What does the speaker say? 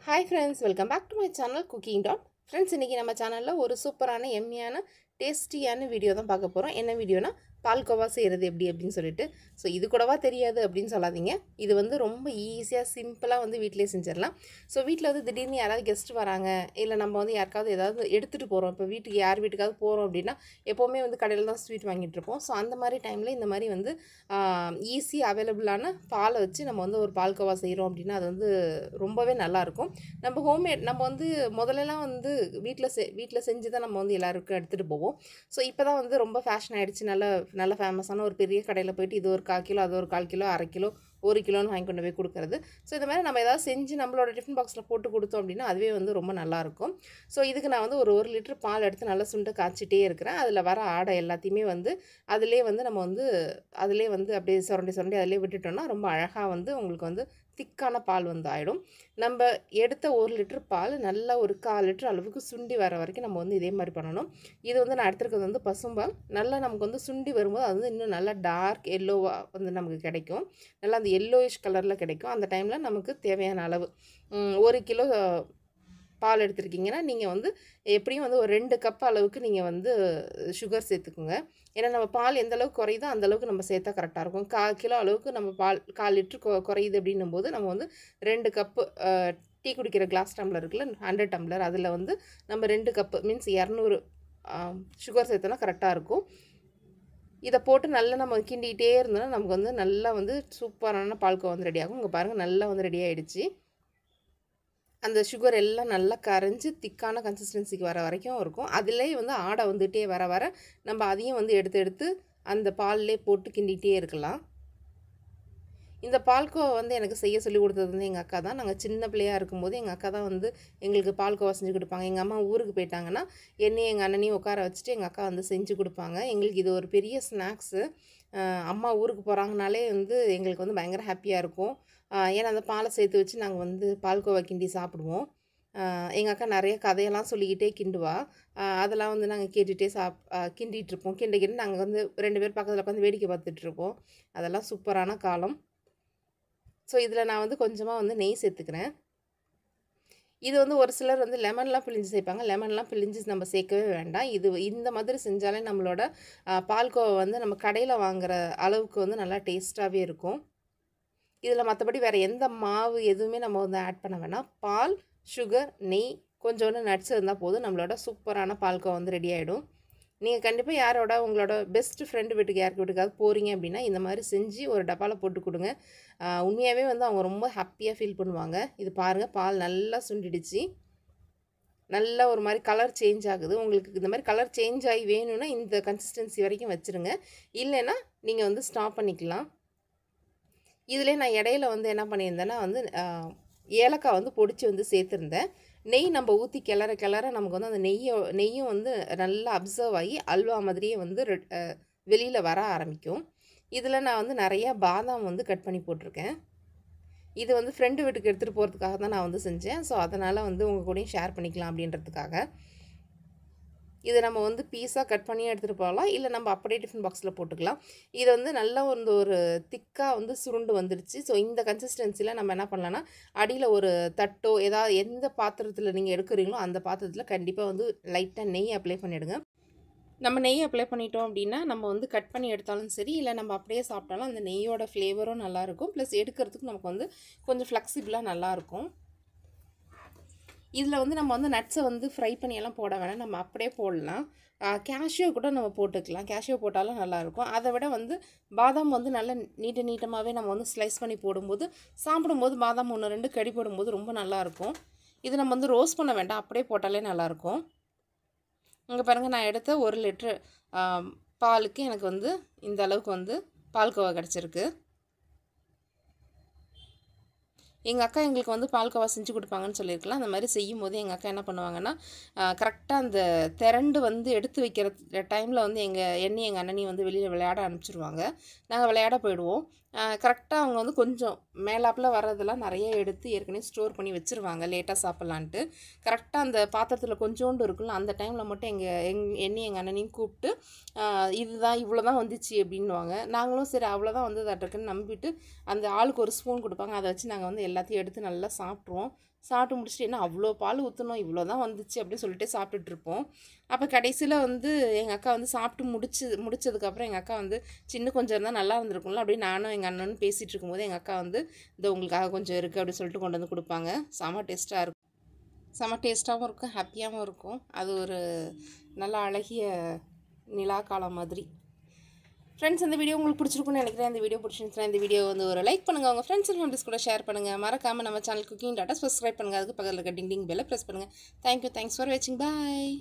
Hi friends, welcome back to my channel Cooking Dot. Friends, இன்னைக்கு நம்ம சேனல்ல ஒரு சூப்பரான எம்மியான டேஸ்டியான வீடியோ தான் பார்க்க போறோம். என்ன வீடியோனா பால்கோவா செய்யறது எப்படி அப்படினு சொல்லிட்டு. சோ இது கூடவா தெரியாது அப்படினு சொல்லாதீங்க. இது வந்து ரொம்ப ஈஸியா சிம்பிளா வந்து வீட்லயே செஞ்சிரலாம். சோ வீட்ல வந்து திடீர்னு யாராவது கெஸ்ட் வராங்க இல்ல நம்ம வந்து யாருக்காவது ஏதாவது எடுத்துட்டு போறோம். இப்ப வீட்டுக்கு யார் வீட்டுக்காவது போறோம் அப்படினா எப்பவுமே வந்து கடையில தான் ஸ்வீட் வாங்கிட்டு இருப்போம். சோ அந்த மாதிரி டைம்ல இந்த மாதிரி வந்து ஈஸி அவேலபிளான பாலை வச்சு நம்ம வந்து ஒரு பால்கோவா செய்றோம் அப்படினா அது வந்து ரொம்பவே நல்லா இருக்கும். நம்ம ஹோம்மேட் நம்ம வந்து முதல்லலாம் வந்து வீட்ல செஞ்சு தான் நம்ம வந்து எல்லாருக்கும் எடுத்துட்டு போவோம். ஸோ இப்போ தான் வந்து ரொம்ப ஃபேஷன் ஆயிடுச்சு. நல்ல ஃபேமஸான ஒரு பெரிய கடையில் போயிட்டு இது ஒரு 1/4 கிலோ அது ஒரு 1/4 கிலோ 1/2 கிலோ 1 கிலோன்னு வாங்கி கொண்டு போய் கொடுக்குறது. ஸோ இந்த மாதிரி நம்ம ஏதாவது செஞ்சு நம்மளோட டிஃபன் பாக்ஸில் போட்டு கொடுத்தோம் அப்படின்னா அதுவே வந்து ரொம்ப நல்லாயிருக்கும். ஸோ இதுக்கு நான் வந்து ஒரு லிட்டர் பால் எடுத்து நல்லா சுண்டை காய்ச்சிட்டே இருக்கிறேன். அதில் வர ஆடை எல்லாத்தையுமே வந்து அதிலே வந்து நம்ம வந்து அதிலே வந்து அப்படியே சுரண்டி சுரண்டி அதிலே விட்டுட்டோம்னா ரொம்ப அழகாக வந்து உங்களுக்கு வந்து திக்கான பால் வந்து ஆகிடும். நம்ம எடுத்த 1 லிட்டர் பால் நல்லா ஒரு 1/4 லிட்டர் அளவுக்கு சுண்டி வர வரைக்கும் நம்ம வந்து இதே மாதிரி பண்ணணும். இது வந்து நான் எடுத்துருக்கிறது வந்து பசும்பால். நல்லா நமக்கு வந்து சுண்டி வரும்போது அது வந்து இன்னும் நல்லா டார்க் எல்லோவாக வந்து நமக்கு கிடைக்கும். நல்லா அந்த எல்லோயிஷ் கலரில் கிடைக்கும். அந்த டைமில் நமக்கு தேவையான அளவு 1 கிலோ பால் எடுத்துருக்கீங்கன்னா நீங்கள் வந்து எப்படியும் வந்து ஒரு 2 கப் அளவுக்கு நீங்கள் வந்து சுகர் சேர்த்துக்குங்க. ஏன்னா நம்ம பால் எந்த அளவுக்கு குறையுதோ அந்த அளவுக்கு நம்ம சேர்த்தா கரெக்டாக இருக்கும். 1/4 கிலோ அளவுக்கு நம்ம பால் 1/4 லிட்டர் குறையுது அப்படின்னும் போது நம்ம வந்து 2 கப்பு டீ குடிக்கிற கிளாஸ் டம்ளர் இருக்குல்ல 100 டம்ளர் அதில் வந்து நம்ம 2 கப்பு மீன்ஸ் 200 சுகர் சேர்த்தோன்னா கரெக்டாக இருக்கும். இதை போட்டு நல்லா நம்ம கிண்டிகிட்டே இருந்தோம்னா நமக்கு வந்து நல்லா வந்து சூப்பரான பால்கோவா வந்து ரெடி ஆகும். இங்கே பாருங்கள் நல்லா வந்து ரெடி ஆகிடுச்சு. அந்த சுகர் எல்லாம் நல்லா கரைஞ்சி திக்கான கன்சிஸ்டன்சிக்கு வர வரைக்கும் இருக்கும். அதிலே வந்து ஆடை வந்துகிட்டே வர வர நம்ம அதையும் வந்து எடுத்து அந்த பால்லே போட்டு கிண்டிகிட்டே இருக்கலாம். இந்த பால்கோவா வந்து எனக்கு செய்ய சொல்லி கொடுத்தது வந்து எங்கள் அக்கா தான். நாங்கள் சின்ன பிள்ளையாக இருக்கும்போது எங்கள் அக்கா தான் வந்து எங்களுக்கு பால்கோவா செஞ்சு கொடுப்பாங்க. எங்கள் அம்மா ஊருக்கு போயிட்டாங்கன்னா என்னையும் எங்கள் அண்ணனையும் உட்கார வச்சுட்டு எங்கள் அக்கா வந்து செஞ்சு கொடுப்பாங்க. எங்களுக்கு இது ஒரு பெரிய ஸ்நாக்ஸு. அம்மா ஊருக்கு போகிறாங்கனாலே வந்து எங்களுக்கு வந்து பயங்கர ஹாப்பியாக இருக்கும். ஏன்னா அந்த பாலை சேர்த்து வச்சு நாங்கள் வந்து பால்கோவா கிண்டி சாப்பிடுவோம். எங்கள் அக்கா நிறைய கதையெல்லாம் சொல்லிக்கிட்டே கிண்டுவா. அதெல்லாம் வந்து நாங்கள் கேட்டுகிட்டே கிண்டிகிட்ருப்போம். கிண்டி நாங்கள் வந்து 2 பேர் பக்கத்தில் உட்காந்து வேடிக்கை பார்த்துட்ருப்போம். அதெல்லாம் சூப்பரான காலம். ஸோ இதில் நான் வந்து கொஞ்சமாக வந்து நெய் சேர்த்துக்கிறேன். இது வந்து ஒரு சிலர் வந்து லெமன்லாம் பிழிஞ்சு சேர்ப்பாங்க. லெமன்லாம் பிழிஞ்சு நம்ம சேர்க்கவே வேண்டாம். இந்த மாதிரி செஞ்சாலே நம்மளோட பால்கோவா வந்து நம்ம கடையில் வாங்குகிற அளவுக்கு வந்து நல்லா டேஸ்ட்டாகவே இருக்கும். இதில் மற்றபடி வேறு எந்த மாவு எதுவுமே நம்ம வந்து ஆட் பண்ண வேணாம். பால், சுகர், நெய், கொஞ்சோண்டு நட்ஸ் இருந்தால் போதும் நம்மளோட சூப்பரான பால்கோவா வந்து ரெடி ஆகிடும். நீங்கள் கண்டிப்பாக உங்களோட பெஸ்ட் ஃப்ரெண்டு வீட்டுக்கு யாருக்கு வீட்டுக்காவது போகிறீங்க அப்படின்னா இந்த மாதிரி செஞ்சு ஒரு டப்பாவில் போட்டு கொடுங்க. உண்மையாகவே வந்து அவங்க ரொம்ப ஹாப்பியாக ஃபீல் பண்ணுவாங்க. இது பாருங்கள் பால் நல்லா சுண்டிடுச்சு. நல்லா ஒரு மாதிரி கலர் சேஞ்ச் ஆகுது. உங்களுக்கு இந்த மாதிரி கலர் சேஞ்ச் ஆகி வேணும்னா இந்த கன்சிஸ்டன்சி வரைக்கும் வச்சுருங்க. இல்லைன்னா நீங்கள் வந்து ஸ்டாப் பண்ணிக்கலாம். இதில் நான் இடையில வந்து என்ன பண்ணியிருந்தேன்னா வந்து ஏலக்காய் வந்து பொடிச்சு வந்து சேர்த்துருந்தேன். நெய் நம்ம ஊற்றி கிளற நமக்கு வந்து அந்த நெய்யும் வந்து நல்லா அப்சர்வ் ஆகி அல்வா மாதிரியே வந்து வெளியில் வர ஆரம்பிக்கும். இதில் நான் வந்து நிறையா பாதாம் வந்து கட் பண்ணி போட்டிருக்கேன். இது வந்து ஃப்ரெண்டு வீட்டுக்கு எடுத்துகிட்டு போகிறதுக்காக தான் நான் வந்து செஞ்சேன். ஸோ அதனால் வந்து உங்கள் கூடயும் ஷேர் பண்ணிக்கலாம் அப்படின்றதுக்காக. இதை நம்ம வந்து பீஸாக கட் பண்ணி எடுத்துகிட்டு போகலாம். இல்லை நம்ம அப்படியே டிஃபன் பாக்ஸில் போட்டுக்கலாம். இது வந்து நல்லா வந்து ஒரு திக்காக வந்து சுருண்டு வந்துடுச்சு. ஸோ இந்த கன்சிஸ்டன்சியில் நம்ம என்ன பண்ணலான்னா அடியில் ஒரு தட்டோ ஏதாவது எந்த பாத்திரத்தில் நீங்கள் எடுக்கிறீங்களோ அந்த பாத்திரத்தில் கண்டிப்பாக வந்து லைட்டாக நெய் அப்ளை பண்ணிவிடுங்க. நம்ம நெய் அப்ளை பண்ணிட்டோம் அப்படின்னா நம்ம வந்து கட் பண்ணி எடுத்தாலும் சரி இல்லை நம்ம அப்படியே சாப்பிட்டாலும் அந்த நெய்யோட ஃப்ளேவரும் நல்லாயிருக்கும். ப்ளஸ் எடுக்கிறதுக்கு நமக்கு வந்து கொஞ்சம் ஃப்ளெக்சிபிளாக நல்லாயிருக்கும். இதில் வந்து நம்ம வந்து நட்ஸை வந்து ஃப்ரை பண்ணியெல்லாம் போட வேணாம். நம்ம அப்படியே போடலாம். கேஷ்யூ கூட நம்ம போட்டுக்கலாம். கேஷ்யூ போட்டாலும் நல்லாயிருக்கும். அதை விட வந்து பாதாம் வந்து நல்லா நீட்டமாகவே நம்ம வந்து ஸ்லைஸ் பண்ணி போடும்போது சாப்பிடும்போது பாதாம் 1 2 கடி போடும்போது ரொம்ப நல்லாயிருக்கும். இது நம்ம வந்து ரோஸ்ட் பண்ண வேண்டாம். அப்படியே போட்டாலே நல்லாயிருக்கும். இங்கே பாருங்கள் நான் எடுத்த 1 லிட்ரு பாலுக்கு எனக்கு வந்து இந்த அளவுக்கு வந்து பால்கோவா கிடச்சிருக்கு. எங்கள் அக்கா எங்களுக்கு வந்து பால்கோவா செஞ்சு கொடுப்பாங்கன்னு சொல்லியிருக்கலாம். அந்த மாதிரி செய்யும் போது எங்கள் அக்கா என்ன பண்ணுவாங்கன்னா கரெக்டாக அந்த திரண்டு வந்து எடுத்து வைக்கிற டைமில் வந்து என்னையும் எங்கள் அண்ணனையும் வந்து வெளியில் விளையாட அனுப்பிச்சிடுவாங்க. நாங்கள் விளையாட போயிடுவோம். கரெக்டாக அவங்க வந்து கொஞ்சம் மேலாப்பில் வர்றதெல்லாம் நிறைய எடுத்து ஏற்கனவே ஸ்டோர் பண்ணி வச்சுருவாங்க லேட்டாக சாப்பிட்லான்ட்டு. கரெக்டாக அந்த பாத்திரத்தில் கொஞ்சோண்டு இருக்குல்ல, அந்த டைமில் மட்டும் என்னையும் எங்கள் அண்ணனையும் கூப்பிட்டு இதுதான் இவ்வளோ தான் வந்துச்சு அப்படின்னுவாங்க. நாங்களும் சரி அவ்வளோதான் வந்ததாட்டிருக்குன்னு நம்பிட்டு அந்த ஆளுக்கு ஒரு ஸ்பூன் கொடுப்பாங்க. அதை வச்சு நாங்கள் வந்து எல்லாத்தையும் எடுத்து நல்லா சாப்பிட்ருவோம். சாப்பிட்டு முடிச்சுட்டு என்ன அவ்வளோ பால் ஊற்றணும், இவ்வளோ தான் வந்துச்சு அப்படின்னு சொல்லிட்டு சாப்பிட்டுட்ருப்போம். அப்போ கடைசியில் வந்து எங்கள் அக்கா வந்து சாப்பிட்டு முடிச்சதுக்கப்புறம் எங்கள் அக்கா வந்து சின்ன கொஞ்சம் இருந்தால் நல்லா இருந்திருக்கும்ல அப்படின்னு நானும் எங்கள் அண்ணனும் பேசிகிட்டு இருக்கும்போது எங்கள் அக்கா வந்து இந்த உங்களுக்காக கொஞ்சம் இருக்குது அப்படின்னு சொல்லிட்டு கொண்டு வந்து கொடுப்பாங்க. செம டேஸ்ட்டாக இருக்கும். செம டேஸ்ட்டாகவும் இருக்கும், ஹாப்பியாகவும் இருக்கும். அது ஒரு நல்ல அழகிய நிலா காலம் மாதிரி. ஃப்ரெண்ட்ஸ், இந்த வீடியோ உங்களுக்கு பிடிச்சிருக்குன்னு நினைக்கிறேன். இந்த வீடியோ பிடிச்சிருந்துச்சுன்னா இந்த வீடியோ வந்து ஒரு லைக் பண்ணுங்கள், உங்கள் ஃப்ரெண்ட்ஸ் அண்ட் ஃபேமிலிஸ் கூட ஷேர் பண்ணுங்கள். மறக்காமல் நம்ம சேனல் குக்கிங் டாட்டா சப்ஸ்கிரைப் பண்ணுங்கள். அதுக்கு பக்கத்தில் இருக்க டிங் பெல்லை ப்ரெஸ் பண்ணுங்கள். தேங்க்யூ, தேங்க்ஸ் ஃபார் வாட்சிங், பாய்.